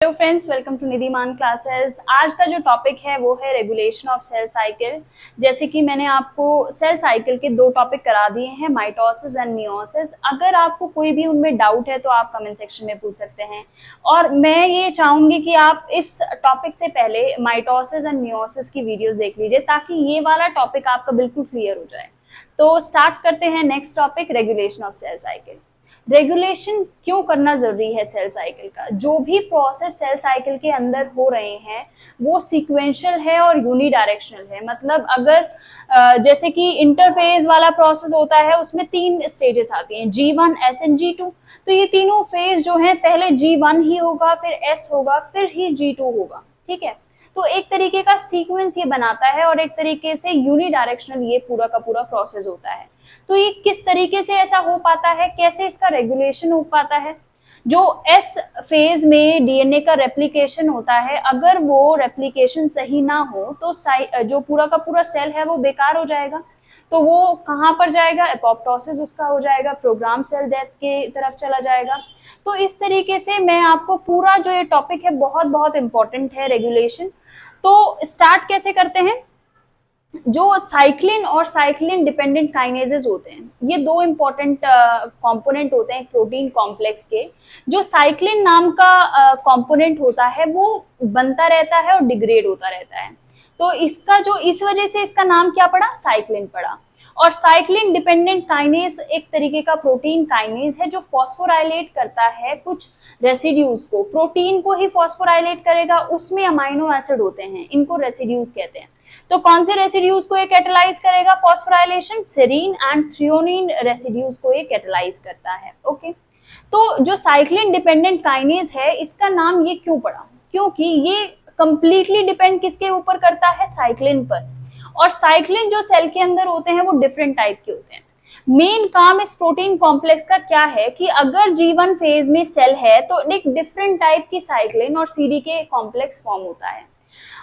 Hello friends, welcome to Nidhiman classes. आज का जो टॉपिक है वो है रेगुलेशन ऑफ सेल साइकिल। जैसे कि मैंने आपको सेल साइकिल के दो टॉपिक करा दिए हैं, माइटोसिस एंड मियोसिस। अगर आपको कोई भी उनमें डाउट है तो आप कमेंट सेक्शन में पूछ सकते हैं। और मैं ये चाहूंगी कि आप इस टॉपिक से पहले माइटोसिस एंड मियोसिस की वीडियोज देख लीजिए ताकि ये वाला टॉपिक आपका बिल्कुल क्लियर हो जाए। तो स्टार्ट करते हैं next topic, regulation of cell cycle. रेगुलेशन क्यों करना जरूरी है सेल साइकिल का? जो भी प्रोसेस सेल साइकिल के अंदर हो रहे हैं वो सीक्वेंशियल है और यूनिडायरेक्शनल है। मतलब अगर जैसे कि इंटरफेज वाला प्रोसेस होता है उसमें 3 स्टेजेस आती हैं, G1, S एंड G2। तो ये तीनों फेज जो है पहले G1 ही होगा, फिर S होगा, फिर ही G2 होगा। ठीक है, तो एक तरीके का सीक्वेंस ये बनाता है और एक तरीके से यूनिडायरेक्शनल ये पूरा का पूरा प्रोसेस होता है। तो ये किस तरीके से ऐसा हो पाता है, कैसे इसका रेगुलेशन हो पाता है? जो एस फेज में डीएनए का रेप्लिकेशन होता है, अगर वो रेप्लिकेशन सही ना हो तो जो पूरा का पूरा सेल है वो बेकार हो जाएगा। तो वो कहाँ पर जाएगा? एपोप्टोसिस उसका हो जाएगा, प्रोग्राम सेल डेथ के तरफ चला जाएगा। तो इस तरीके से मैं आपको पूरा जो ये टॉपिक है बहुत बहुत इंपॉर्टेंट है रेगुलेशन। तो स्टार्ट कैसे करते हैं? जो साइक्लिन और साइक्लिन डिपेंडेंट काइनेजेस होते हैं, ये दो इंपॉर्टेंट कंपोनेंट होते हैं प्रोटीन कॉम्प्लेक्स के। जो साइक्लिन नाम का कंपोनेंट होता है वो बनता रहता है और डिग्रेड होता रहता है। तो इसका जो इस वजह से इसका नाम क्या पड़ा? साइक्लिन पड़ा। और साइक्लिन डिपेंडेंट काइनेज एक तरीके का प्रोटीन काइनेज है जो फॉस्फोराइलेट करता है कुछ रेसिड्यूज को। प्रोटीन को ही फॉस्फोराइलेट करेगा, उसमें अमाइनो एसिड होते हैं, इनको रेसिड्यूज कहते हैं। तो कौन से रेसिड्यूज को ये कैटेलाइज करेगा? Phosphorylation, serine and threonine residues को ये कैटेलाइज करता है। ओके, तो जो साइक्लिन डिपेंडेंट काइनेज है इसका नाम ये क्यों पड़ा? क्योंकि ये कंप्लीटली डिपेंड किसके ऊपर करता है? साइक्लिन पर। और साइक्लिन जो सेल के अंदर होते हैं वो डिफरेंट टाइप के होते हैं। मेन काम इस प्रोटीन कॉम्प्लेक्स का क्या है कि अगर G1 फेज में सेल है तो एक डिफरेंट टाइप की साइक्लिन और CDK कॉम्प्लेक्स फॉर्म होता है।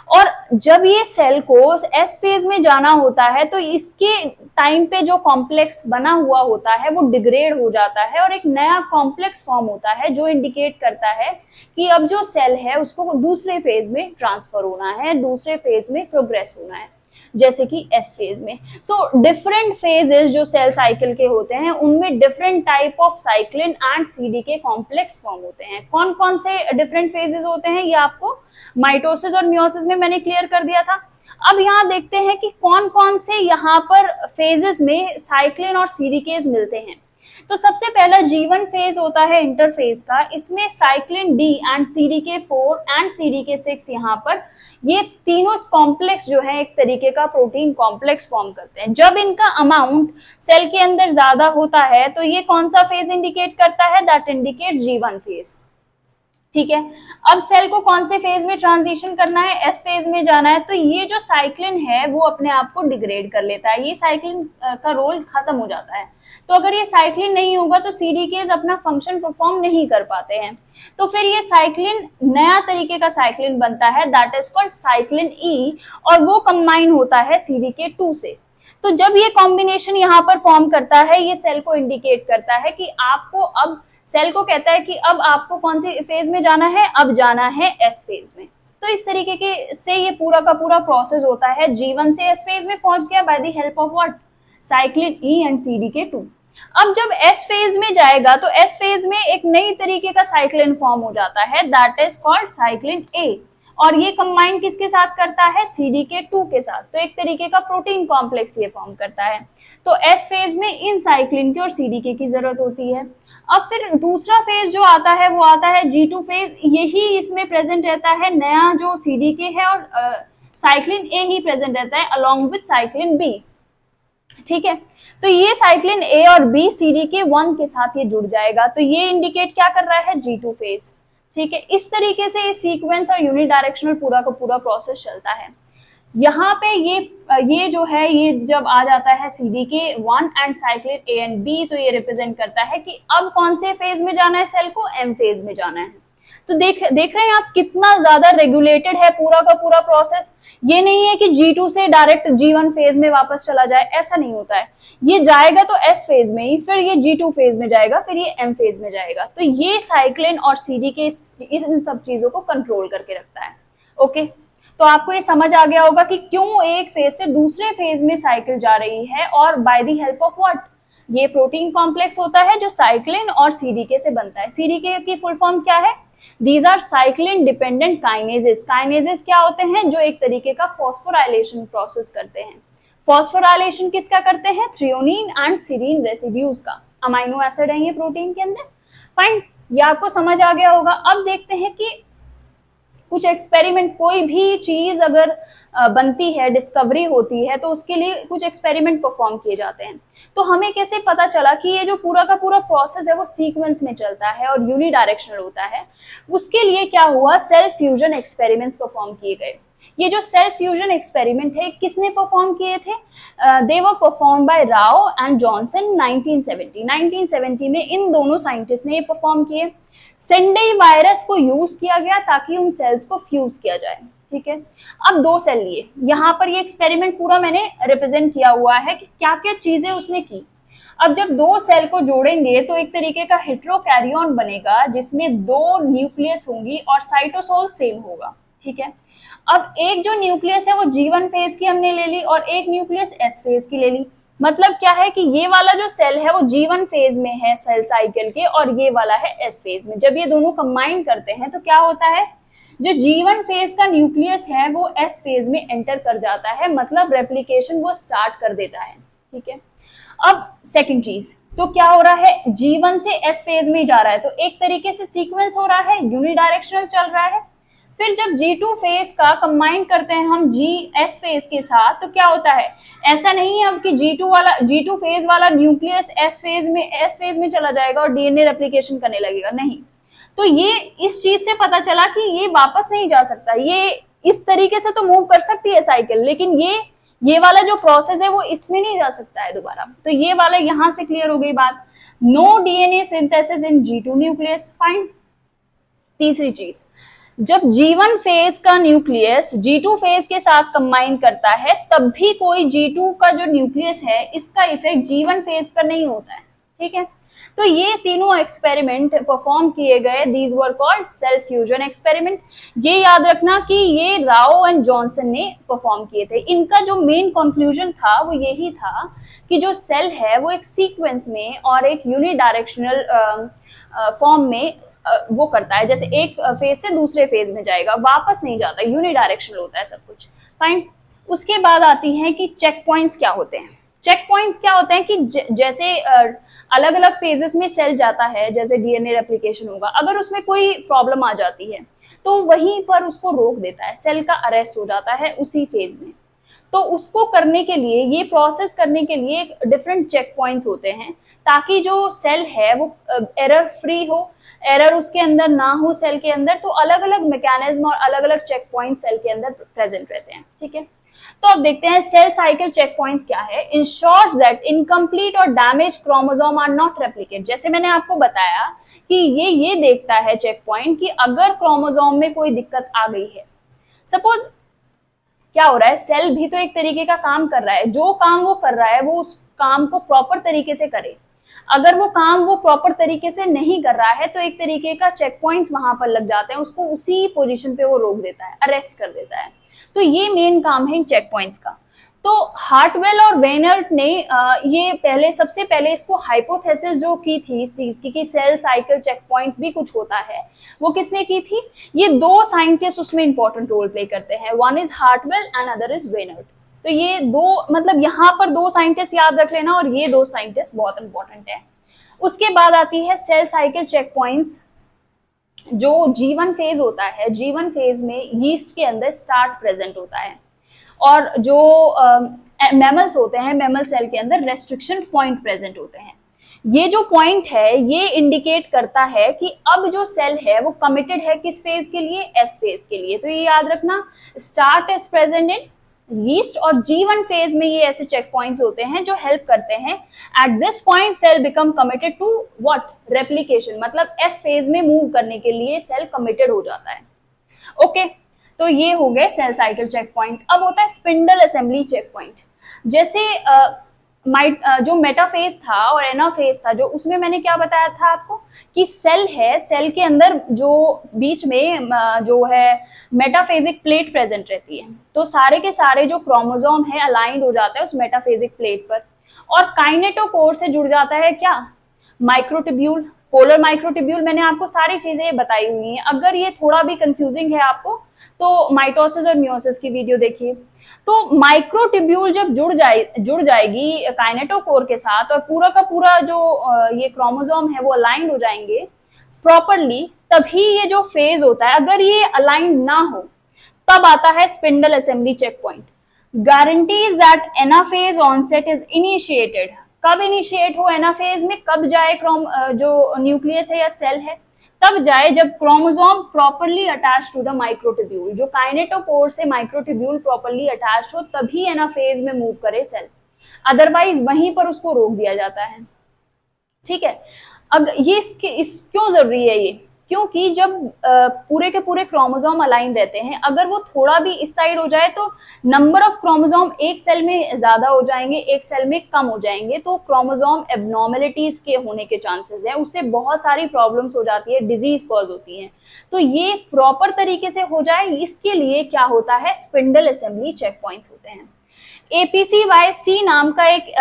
और जब ये सेल को एस फेज में जाना होता है तो इसके टाइम पे जो कॉम्प्लेक्स बना हुआ होता है वो डिग्रेड हो जाता है और एक नया कॉम्प्लेक्स फॉर्म होता है जो इंडिकेट करता है कि अब जो सेल है उसको दूसरे फेज में ट्रांसफर होना है, दूसरे फेज में प्रोग्रेस होना है, जैसे कि एस फेज में। सो डिफरेंट फेजेस जो सेल साइकिल के होते हैं उनमें different type of cyclin and CDK complex form होते हैं। कौन कौन से डिफरेंट फेजेस होते हैं ये आपको माइटोसिस और मियोसिस में मैंने क्लियर कर दिया था। अब यहाँ देखते हैं कि कौन कौन से यहाँ पर फेजेस में साइक्लिन और CDKs मिलते हैं। तो सबसे पहला G1 फेज होता है इंटरफेज का, इसमें cyclin D and CDK4 and CDK6 यहाँ पर ये तीनों कॉम्प्लेक्स जो है एक तरीके का प्रोटीन कॉम्प्लेक्स फॉर्म करते हैं। जब इनका अमाउंट सेल के अंदर ज्यादा होता है तो ये कौन सा फेज इंडिकेट करता है? That indicate G1 phase. ठीक है, अब सेल को कौन से फेज में ट्रांजिशन करना है? एस फेज में जाना है। तो ये जो साइक्लिन है वो अपने आप को डिग्रेड कर लेता है, ये साइक्लिन का रोल खत्म हो जाता है। तो अगर ये साइक्लिन नहीं होगा तो CDKs अपना फंक्शन परफॉर्म नहीं कर पाते हैं। तो फिर ये साइक्लिन नया तरीके का साइक्लिन बनता है, that is called cyclin E, और वो कंबाइन होता है CDK2 से। तो जब ये कॉम्बिनेशन यहाँ पर फॉर्म करता है ये सेल को इंडिकेट करता है कि आपको अब सेल को कहता है कि अब आपको कौन सी फेज में जाना है? अब जाना है एस फेज में। तो इस तरीके के से ये पूरा का पूरा प्रोसेस होता है। G1 से एस फेज में पहुंच गया by the help of what? Cyclin E and CDK2। अब जब एस फेज में जाएगा तो एस फेज में एक नई तरीके का साइक्लिन फॉर्म हो जाता है, that is called cyclin A, और ये कंबाइन किसके साथ करता है? CDK2 के साथ। तो एक तरीके का प्रोटीन कॉम्प्लेक्स ये फॉर्म करता है। तो एस फेज में इन साइक्लिन की और CDK की जरूरत होती है। अब फिर दूसरा फेज जो आता है वो आता है G2 फेज, यही इसमें प्रेजेंट रहता है नया जो CDK है और साइक्लिन A ही प्रेजेंट रहता है अलोंग विद साइक्लिन B। ठीक है, तो ये साइक्लिन A और B CDK1 के साथ ये जुड़ जाएगा, तो ये इंडिकेट क्या कर रहा है? G2 phase. ठीक है, इस तरीके से सीक्वेंस और यूनिडायरेक्शनल पूरा का पूरा प्रोसेस चलता है। यहाँ पे ये जो है ये जब आ जाता है CDK1 and cyclin A and B, तो ये रिप्रेजेंट करता है कि अब कौन से फेज में जाना है सेल को? M फेज में जाना है। तो देख रहे हैं आप कितना ज्यादा रेगुलेटेड है पूरा का पूरा प्रोसेस। ये नहीं है कि G2 से डायरेक्ट G1 फेज में वापस चला जाए, ऐसा नहीं होता है। ये जाएगा तो S फेज में ही, फिर ये G2 फेज में जाएगा, फिर ये M फेज में जाएगा। तो ये साइक्लिन और CDK इन सब चीजों को कंट्रोल करके रखता है। ओके, तो आपको ये समझ आ गया होगा कि क्यों एक फेज से दूसरे फेज में साइकिल जा रही है, और by the help of what, ये प्रोटीन कॉम्प्लेक्स होता है जो साइक्लिन और CDK से बनता है। CDK की फुल फॉर्म क्या है? These are cyclin dependent kinases। Kinases क्या होते हैं? जो एक तरीके का फॉस्फोराइलेशन प्रोसेस करते हैं। फॉस्फोराइलेशन किसका करते हैं? थ्रियोनिन एंड सीरीन रेसिड्यूज का। अमाइनो एसिड है ये प्रोटीन के अंदर। फाइन, ये आपको समझ आ गया होगा। अब देखते हैं कि कुछ एक्सपेरिमेंट, कोई भी चीज अगर बनती है, डिस्कवरी होती है, तो उसके लिए कुछ एक्सपेरिमेंट परफॉर्म किए जाते हैं। तो हमें कैसे पता चला कि ये जो पूरा का पूरा प्रोसेस है वो सीक्वेंस में चलता है और यूनिडायरेक्शनल होता है? उसके लिए क्या हुआ, सेल फ्यूजन एक्सपेरिमेंट्स परफॉर्म किए गए। ये जो सेल फ्यूजन एक्सपेरिमेंट है किसने परफॉर्म किए थे? They were perform by Rao and Johnson 1970 में इन दोनों साइंटिस्ट ने ये परफॉर्म किए। सेंडेई वायरस को यूज किया गया ताकि उन सेल्स को फ्यूज किया जाए। ठीक है, अब 2 सेल लिए, यहाँ पर ये एक्सपेरिमेंट पूरा मैंने रिप्रेजेंट किया हुआ है कि क्या क्या चीजें उसने की। अब जब 2 सेल को जोड़ेंगे तो एक तरीके का हेटेरोकैरियोन बनेगा जिसमें 2 न्यूक्लियस होंगी और साइटोसोल सेम होगा। ठीक है, अब एक जो न्यूक्लियस है वो G1 फेज की हमने ले ली और एक न्यूक्लियस S फेज की ले ली। मतलब क्या है कि ये वाला जो सेल है वो G1 फेज में है सेल साइकिल के, और ये वाला है S फेज में। जब ये दोनों कंबाइन करते हैं तो क्या होता है, जो G1 फेज का न्यूक्लियस है वो S फेज में एंटर कर जाता है, मतलब रेप्लिकेशन वो स्टार्ट कर देता है। ठीक है, अब सेकंड चीज, तो क्या हो रहा है, G1 से S फेज में जा रहा है, तो एक तरीके से सीक्वेंस हो रहा है, यूनिडायरेक्शनल चल रहा है। फिर जब G2 फेज का कंबाइन करते हैं हम S फेज के साथ, तो क्या होता है, ऐसा नहीं है अब कि G2 फेज वाला न्यूक्लियस S फेज में चला जाएगा और DNA रेप्लिकेशन करने लगेगा, नहीं। तो ये इस चीज से पता चला कि ये वापस नहीं जा सकता, ये इस तरीके से तो मूव कर सकती है साइकिल, लेकिन ये वाला जो प्रोसेस है वो इसमें नहीं जा सकता है दोबारा। तो ये वाला यहां से क्लियर हो गई बात। No DNA synthesis in G2 nucleus. Fine, तीसरी चीज, जब G1 फेज का न्यूक्लियस G2 फेज के साथ कंबाइन करता है तब भी कोई G2 का जो न्यूक्लियस है इसका इफेक्ट G1 फेज पर नहीं होता है। ठीक है, तो ये तीनों एक्सपेरिमेंट परफॉर्म किए गए, these were called cell fusion experiment. ये याद रखना कि ये राव एंड जॉनसन ने परफॉर्म किए थे। इनका जो मेन कंक्लूजन था वो यही था कि जो सेल है वो एक सीक्वेंस में और एक यूनिडायरेक्शनल फॉर्म में वो करता है, जैसे एक फेज से दूसरे फेज में जाएगा, वापस नहीं जाता, यूनिडायरेक्शनल होता है सब कुछ। फाइन, उसके बाद आती है कि चेक पॉइंट्स क्या होते हैं। चेक पॉइंट्स क्या होते हैं कि जैसे अलग अलग फेजेस में सेल जाता है, जैसे DNA रेप्लिकेशन होगा, अगर उसमें कोई प्रॉब्लम आ जाती है तो वहीं पर उसको रोक देता है, सेल का अरेस्ट हो जाता है उसी फेज में। तो उसको करने के लिए, ये प्रोसेस करने के लिए एक डिफरेंट चेक पॉइंट्स होते हैं ताकि जो सेल है वो एरर फ्री हो, एरर उसके अंदर ना हो सेल के अंदर। तो अलग अलग मैकेनिज्म और अलग अलग चेक पॉइंट सेल के अंदर प्रेजेंट रहते हैं। ठीक है, तो अब देखते हैं सेल साइकिल चेक पॉइंट्स क्या है। इंश्योर्स दैट इनकम्प्लीट और damage chromosome are not replicate. जैसे मैंने आपको बताया कि ये देखता है चेक पॉइंट कि अगर क्रोमोसोम में कोई दिक्कत आ गई है, सपोज क्या हो रहा है, सेल भी तो एक तरीके का काम कर रहा है, जो काम वो कर रहा है वो उस काम को प्रॉपर तरीके से करे। अगर वो काम वो प्रॉपर तरीके से नहीं कर रहा है तो एक तरीके का चेक पॉइंट्स वहां पर लग जाते हैं, उसको उसी पोजीशन पे वो रोक देता है, अरेस्ट कर देता है। तो ये मेन काम है इन चेक पॉइंट्स का। तो हार्टवेल और वेनर्ट ने ये सबसे पहले इसको हाइपोथेसिस जो की थी इस चीज की कि सेल साइकिल चेक पॉइंट्स भी कुछ होता है, वो किसने की थी? ये 2 साइंटिस्ट उसमें इंपॉर्टेंट रोल प्ले करते हैं, one is Hartwell and other is Weinert. तो ये 2, मतलब यहाँ पर 2 साइंटिस्ट याद रख लेना, और ये 2 साइंटिस्ट बहुत इंपॉर्टेंट है। उसके बाद आती है सेल साइकिल चेक पॉइंट्स। जो G1 फेज होता है, G1 फेज में यीस्ट के अंदर स्टार्ट प्रेजेंट होता है, और जो मैमल्स होते हैं, मैमल सेल के अंदर रेस्ट्रिक्शन पॉइंट प्रेजेंट होते हैं। ये जो पॉइंट है ये इंडिकेट करता है कि अब जो सेल है वो कमिटेड है किस फेज के लिए? S फेज के लिए। तो ये याद रखना, start is present in east और G1 फेज में ये ऐसे चेक पॉइंट्स होते हैं जो हेल्प करते हैं। At this point cell become committed to what, replication, मतलब एस फेज में मूव करने के लिए सेल कमिटेड हो जाता है। ओके, तो ये हो गए सेल साइकिल चेक पॉइंट। अब होता है स्पिंडल असेंबली चेक पॉइंट। जैसे जो मेटाफेज था और एनाफेज था, जो उसमें मैंने क्या बताया था आपको कि सेल है, सेल के अंदर जो बीच में जो है मेटाफेजिक प्लेट प्रेजेंट रहती है, तो सारे के सारे जो क्रोमोसोम है अलाइंड हो जाता है उस मेटाफेजिक प्लेट पर, और काइनेटोकोर से जुड़ जाता है क्या, माइक्रोट्यूब्यूल, पोलर माइक्रोट्यूब्यूल। मैंने आपको सारी चीजें बताई हुई हैं। अगर ये थोड़ा भी कंफ्यूजिंग है आपको तो माइटोसिस और मियोसिस की वीडियो देखिए। तो माइक्रोट्यूब्यूल जब जुड़ जाएगी काइनेटोकोर के साथ और पूरा का पूरा जो ये क्रोमोसोम है वो अलाइंड हो जाएंगे प्रॉपरली, तभी ये जो फेज होता है, अगर ये अलाइंड ना हो तब आता है spindle assembly check point. Guarantees that anaphase onset is initiated. कब इनिशिएट हो एनाफेज में, कब जाए जो न्यूक्लियस है या सेल है, तब जाए जब chromosome properly attached to the microtubule, जो काइनेटोकोर से माइक्रोट्यूब्यूल प्रॉपरली अटैच्ड हो तभी एनाफेज में मूव करे सेल, अदरवाइज वहीं पर उसको रोक दिया जाता है। ठीक है, अब ये क्यों जरूरी है ये, क्योंकि जब पूरे के पूरे क्रोमोसोम अलाइन रहते हैं, अगर वो थोड़ा भी इस साइड हो जाए तो नंबर ऑफ क्रोमोसोम एक सेल में ज्यादा हो जाएंगे, एक सेल में कम हो जाएंगे, तो क्रोमोसोम एबनॉर्मेलिटीज के होने के चांसेस है, उससे बहुत सारी प्रॉब्लम्स हो जाती है, डिजीज कॉज होती है। तो ये प्रॉपर तरीके से हो जाए इसके लिए क्या होता है, स्पिंडल असेंबली चेक पॉइंट्स होते हैं। APCY नाम का एक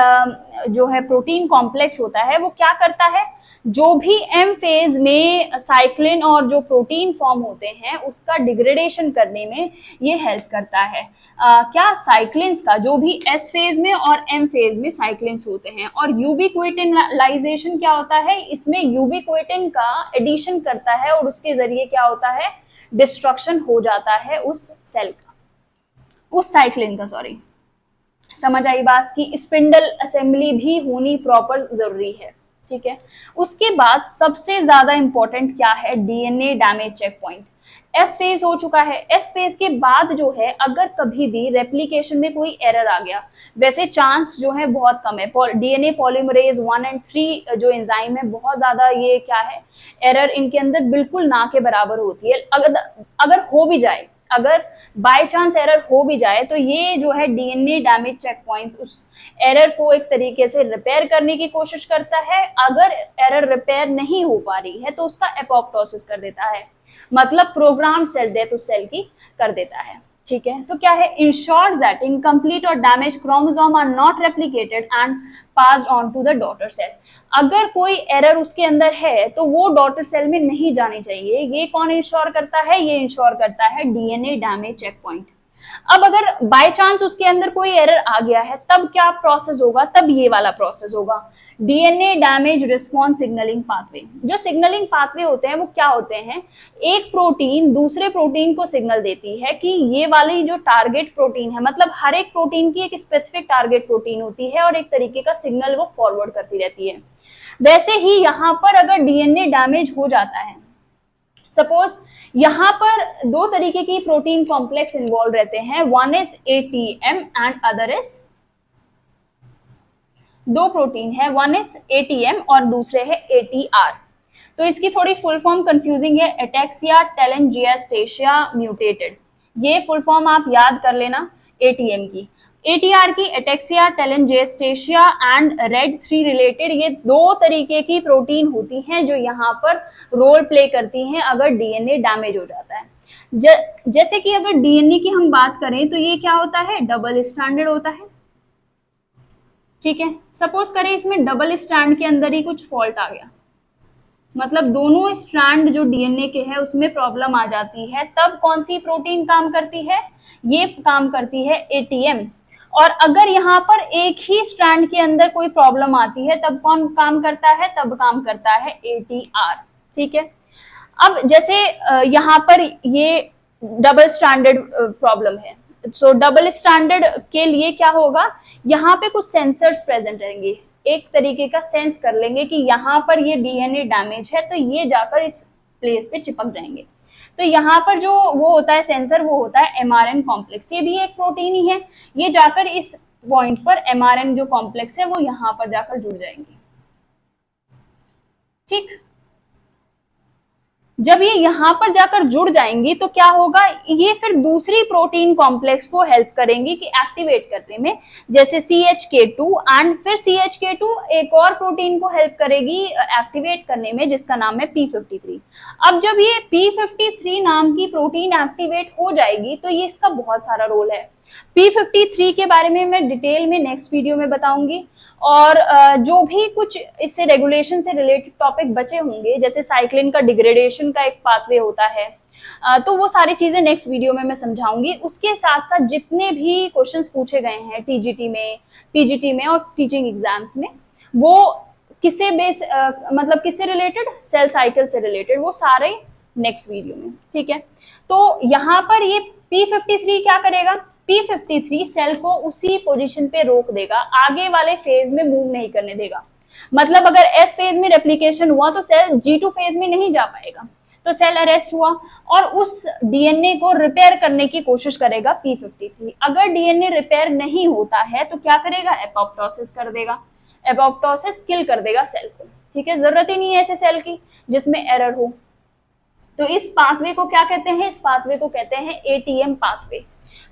जो है प्रोटीन कॉम्प्लेक्स होता है, वो क्या करता है, जो भी एम फेज में साइक्लिन और जो प्रोटीन फॉर्म होते हैं उसका डिग्रेडेशन करने में ये हेल्प करता है। क्या, साइक्लिन्स का, जो भी एस फेज में और एम फेज में साइक्लिन्स होते हैं। और यूबिक्विटिनाइजेशन क्या होता है, इसमें यूबिक्विटिन का एडिशन करता है और उसके जरिए क्या होता है, डिस्ट्रक्शन हो जाता है उस सेल का, उस साइक्लिन का, सॉरी। समझ आई बात कि स्पिंडल असेंबली भी होनी प्रॉपर जरूरी है। ठीक है, उसके बाद सबसे ज्यादा इंपॉर्टेंट क्या है, DNA damage check point. S phase हो चुका है, एस फेज के बाद जो है अगर कभी भी रेप्लिकेशन में कोई एरर आ गया, वैसे चांस जो है बहुत कम है, डीएनए पॉलीमरेज 1 और 3 जो एंजाइम है बहुत ज्यादा ये क्या है, एरर इनके अंदर बिल्कुल ना के बराबर होती है। अगर हो भी जाए, अगर बाय चांस एरर हो भी जाए, तो ये जो है डीएनए डैमेज चेक पॉइंट्स उस एरर को एक तरीके से रिपेयर करने की कोशिश करता है। अगर एरर रिपेयर नहीं हो पा रही है तो उसका एपोप्टोसिस कर देता है, मतलब प्रोग्राम सेल डेथ उस सेल की कर देता है। ठीक है, तो क्या है, इंश्योर्स दैट इनकम्प्लीट और damage chromosome are not replicated and passed on to the daughter cell. अगर कोई एरर उसके अंदर है तो वो डॉटर सेल में नहीं जानी चाहिए। ये कौन इंश्योर करता है, ये इंश्योर करता है डीएनए डैमेज चेक पॉइंट। अब अगर बाय चांस उसके अंदर कोई एरर आ गया है तब क्या प्रोसेस होगा, तब ये वाला प्रोसेस होगा, DNA damage response signalling pathway. जो सिग्नलिंग पाथवे होते हैं वो क्या होते हैं, एक प्रोटीन दूसरे प्रोटीन को सिग्नल देती है कि ये वाली जो टारगेट प्रोटीन है, मतलब हर एक प्रोटीन की एक स्पेसिफिक टारगेट प्रोटीन होती है और एक तरीके का सिग्नल वो फॉरवर्ड करती रहती है। वैसे ही यहाँ पर अगर डीएनए डैमेज हो जाता है, सपोज यहाँ पर 2 तरीके की प्रोटीन कॉम्प्लेक्स इन्वॉल्व रहते हैं, one is ATM and other is, 2 protein है, वन इज ATM और दूसरे है ATR। तो इसकी थोड़ी फुल फॉर्म कंफ्यूजिंग है, एटेक्सिया टेलेंजियास्टेशिया म्यूटेटेड। ये फुल फॉर्म आप याद कर लेना ATM की। ATR की एटेक्सिया टेलेंजियास्टेशिया एंड रेड 3 रिलेटेड, ये 2 तरीके की प्रोटीन होती हैं जो यहाँ पर रोल प्ले करती हैं अगर डीएनए डैमेज हो जाता है। जैसे कि अगर डीएनए की हम बात करें तो ये क्या होता है, डबल स्ट्रैंडेड होता है। ठीक है, सपोज करें इसमें डबल स्ट्रैंड के अंदर ही कुछ फॉल्ट आ गया, मतलब दोनों स्ट्रैंड जो डीएनए के है उसमें प्रॉब्लम आ जाती है, तब कौन सी प्रोटीन काम करती है, ये काम करती है ATM। और अगर यहाँ पर एक ही स्ट्रैंड के अंदर कोई प्रॉब्लम आती है तब कौन काम करता है, तब काम करता है ATR। ठीक है, अब जैसे यहाँ पर ये डबल स्टैंडर्ड प्रॉब्लम है, सो डबल स्टैंडर्ड के लिए क्या होगा, यहाँ पे कुछ सेंसर्स प्रेजेंट रहेंगे, एक तरीके का सेंस कर लेंगे कि यहाँ पर ये डीएनए डैमेज है, तो ये जाकर इस प्लेस पे चिपक जाएंगे। तो यहाँ पर जो वो होता है सेंसर, वो होता है mRN कॉम्प्लेक्स। ये भी एक प्रोटीन ही है, ये जाकर इस पॉइंट पर mRN जो कॉम्प्लेक्स है वो यहाँ पर जाकर जुड़ जाएंगी। ठीक, जब ये यहाँ पर जाकर जुड़ जाएंगी तो क्या होगा, ये फिर दूसरी प्रोटीन कॉम्प्लेक्स को हेल्प करेंगी कि एक्टिवेट करने में, जैसे CHK2, एंड फिर CHK2 एक और प्रोटीन को हेल्प करेगी एक्टिवेट करने में जिसका नाम है P53। अब जब ये P53 नाम की प्रोटीन एक्टिवेट हो जाएगी तो ये इसका बहुत सारा रोल है। P53 के बारे में मैं डिटेल में नेक्स्ट वीडियो में बताऊंगी, और जो भी कुछ इससे रेगुलेशन से रिलेटेड टॉपिक बचे होंगे, जैसे साइक्लिन का डिग्रेडेशन का एक पाथवे होता है, तो वो सारी चीजें नेक्स्ट वीडियो में मैं समझाऊंगी। उसके साथ साथ जितने भी क्वेश्चंस पूछे गए हैं TGT में, PGT में और टीचिंग एग्जाम्स में, वो किससे बेस मतलब किससे रिलेटेड, सेल साइकिल से रिलेटेड, वो सारे नेक्स्ट वीडियो में। ठीक है, तो यहाँ पर ये P53 क्या करेगा, P53 सेल को उसी पोजीशन पे रोक देगा, आगे वाले फेज में मूव नहीं करने देगा। मतलब अगर S फेज में रेप्लिकेशन हुआ तो सेल G2 फेज में नहीं जा पाएगा, तो सेल अरेस्ट हुआ और उस DNA को रिपेयर करने की कोशिश करेगा P53। अगर DNA रिपेयर नहीं होता है तो क्या करेगा, एपोप्टोसिस कर देगा, एपोप्टोसिस किल कर देगा सेल को। ठीक है, जरूरत ही नहीं है ऐसे सेल की जिसमें एरर हो। तो इस पाथवे को क्या कहते हैं, इस पाथवे को कहते हैं ATM पाथवे।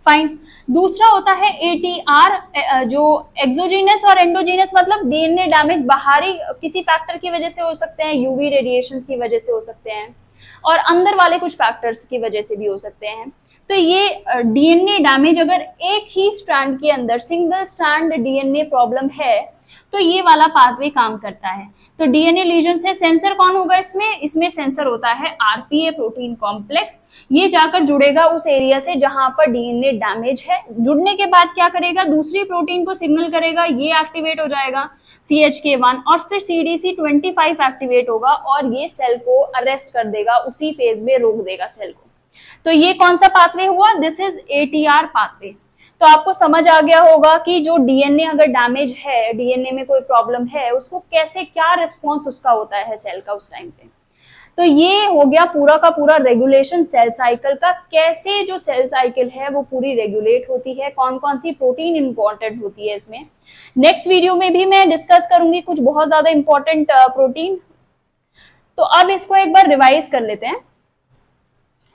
फाइन, दूसरा होता है ATR, जो एक्सोजीनस और एंडोजीनस, मतलब DNA डैमेज बाहरी किसी फैक्टर की वजह से हो सकते हैं, UV रेडिएशन की वजह से हो सकते हैं, और अंदर वाले कुछ फैक्टर्स की वजह से भी हो सकते हैं। तो ये DNA डैमेज अगर एक ही स्ट्रैंड के अंदर, सिंगल स्ट्रैंड DNA प्रॉब्लम है, तो ये वाला पाथवे काम करता है। तो DNA लीजन से सेंसर कौन होगा इसमें सेंसर होता है RPA प्रोटीन कॉम्प्लेक्स। ये जाकर जुड़ेगा उस एरिया से जहां पर DNA डैमेज है। जुड़ने के बाद क्या करेगा, दूसरी प्रोटीन को सिग्नल करेगा, ये एक्टिवेट हो जाएगा CHK1, और फिर CDC25 एक्टिवेट होगा और ये सेल को अरेस्ट कर देगा, उसी फेज में रोक देगा सेल को। तो ये कौन सा पाथवे हुआ, दिस इज ATR पाथवे। तो आपको समझ आ गया होगा कि जो DNA अगर डैमेज है, DNA में कोई प्रॉब्लम है, उसको कैसे, क्या रिस्पॉन्स उसका होता है सेल का उस टाइम पे। तो ये हो गया पूरा का पूरा रेगुलेशन सेल साइकिल का, कैसे जो सेल साइकिल है वो पूरी रेगुलेट होती है, कौन कौन सी प्रोटीन इंपॉर्टेंट होती है इसमें। नेक्स्ट वीडियो में भी मैं डिस्कस करूंगी कुछ बहुत ज्यादा इंपॉर्टेंट प्रोटीन। तो अब इसको एक बार रिवाइज कर लेते हैं।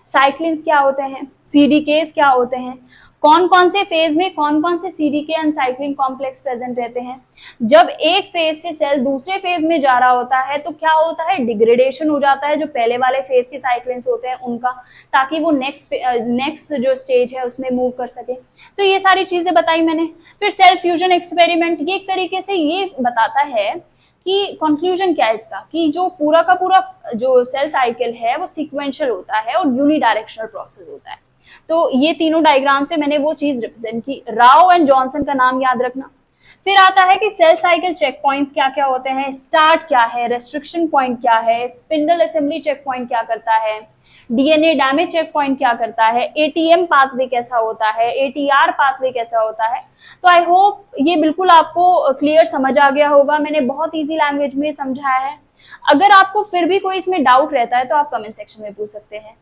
साइक्लिन्स क्या होते हैं, CDKs क्या होते हैं, कौन कौन से फेज में कौन कौन से CDK अनसाइक्लिन कॉम्प्लेक्स प्रेजेंट रहते हैं। जब एक फेज से सेल दूसरे फेज में जा रहा होता है तो क्या होता है, डिग्रेडेशन हो जाता है जो पहले वाले फेज के साइक्लिन्स होते हैं उनका, ताकि वो नेक्स्ट जो स्टेज है उसमें मूव कर सके। तो ये सारी चीजें बताई मैंने। फिर सेल फ्यूजन एक्सपेरिमेंट, ये एक तरीके से ये बताता है कि कंक्लूजन क्या है इसका, कि जो पूरा का पूरा जो सेल साइकिल है वो सीक्वेंशियल होता है और यूनिडायरेक्शनल प्रोसेस होता है। तो ये तीनों डायग्राम से मैंने वो चीज रिप्रेजेंट की। राव एंड जॉनसन का नाम याद रखना। फिर आता है कि सेल साइकिल चेक पॉइंट्स क्या क्या होते हैं, स्टार्ट क्या है, रेस्ट्रिक्शन पॉइंट क्या है, स्पिंडल असेंबली चेक पॉइंट क्या करता है, DNA डैमेज चेक पॉइंट क्या करता है, ATM पाथवे कैसा होता है, ATR पाथवे कैसा होता है। तो आई होप ये बिल्कुल आपको क्लियर समझ आ गया होगा। मैंने बहुत इजी लैंग्वेज में समझाया है। अगर आपको फिर भी कोई इसमें डाउट रहता है तो आप कमेंट सेक्शन में पूछ सकते हैं।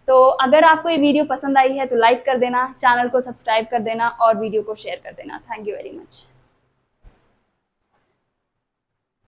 तो अगर आपको ये वीडियो पसंद आई है तो लाइक कर देना, चैनल को सब्सक्राइब कर देना और वीडियो को शेयर कर देना। Thank you very much.